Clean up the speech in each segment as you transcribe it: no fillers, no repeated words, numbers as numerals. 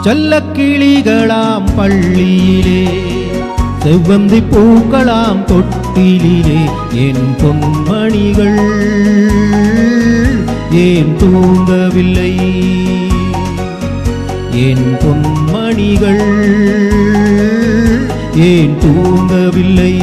செல்லக்கிளிகளாம் பள்ளியிலே செவ்வந்தி பூக்களாம் தொட்டிலே என் பொன்மணிகள் ஏன் தூங்கவில்லை என் பொன்மணிகள் ஏன் தூங்கவில்லை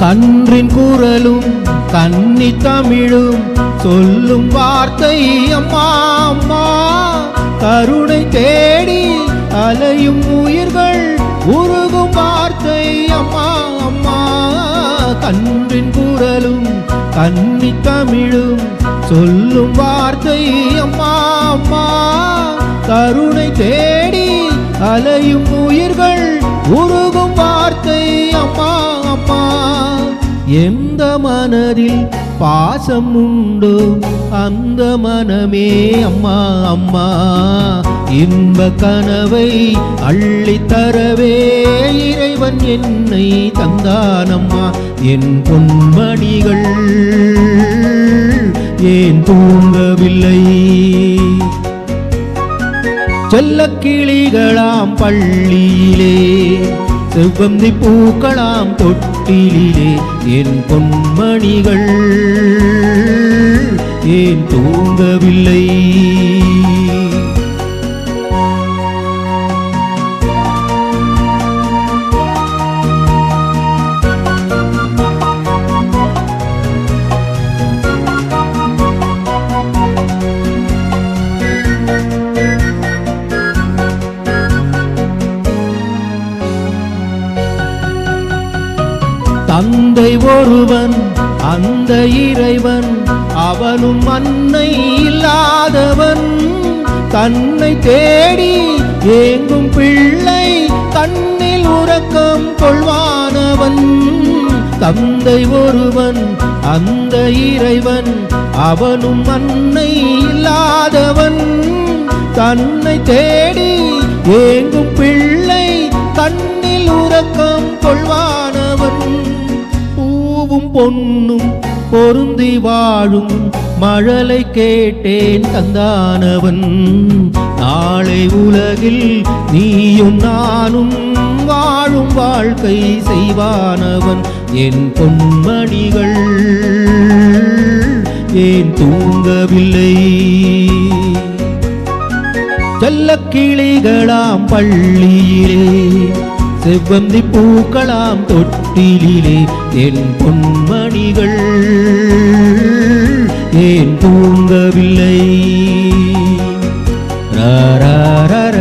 கன்றின் குரலும் கன்னி தமிழும் சொல்லும் வார்த்தை அம்மா அம்மா கருணை தேடி அலையும் உயிர்கள் உருகும் வார்த்தை அம்மா அம்மா கன்றின் குரலும் கன்னி தமிழும் சொல்லும் வார்த்தை அம்மா அம்மா கருணை தேடி அலையும் உயிர்கள் உருகும் வார்த்தை அம்மா அம்மா எந்த மனதில் பாசம் உண்டோ அந்த மனமே அம்மா அம்மா இன்ப கனவை அள்ளித்தரவே இறைவன் என்னை தந்தானம்மா என் பொன்மணிகள் ஏன் தூங்கவில்லை செல்லக்கிளிகளாம் பள்ளியிலே செவ்வந்தி பூக்களாம் தொட்டிலே என் பொன்மணிகள் ஏன் தூங்கவில்லை தந்தை ஒருவன் அந்த இறைவன் அவனும் அன்னை இல்லாதவன் தன்னை தேடி ஏங்கும் பிள்ளை கண்ணில் உறக்கம் கொள்வானவன் தந்தை ஒருவன் அந்த இறைவன் அவனும் அன்னை இல்லாதவன் தன்னை தேடி ஏங்கும் பிள்ளை கண்ணில் உறக்கம் கொள்வானவன் பொன்னும் பொருந்தி வாழும் மழலை கேட்டேன் தந்தானவன் நாளை உலகில் நீயும் நானும் வாழும் வாழ்க்கை செய்வானவன் என் பொன்மணிகள் ஏன் தூங்கவில்லை செல்லக்கிளிகளாம் பள்ளியிலே செவ்வந்தி பூக்களாம் தொட்டிலே என் பொன்மணிகள் ஏன் தூங்கவில்லை ரா ரா ரா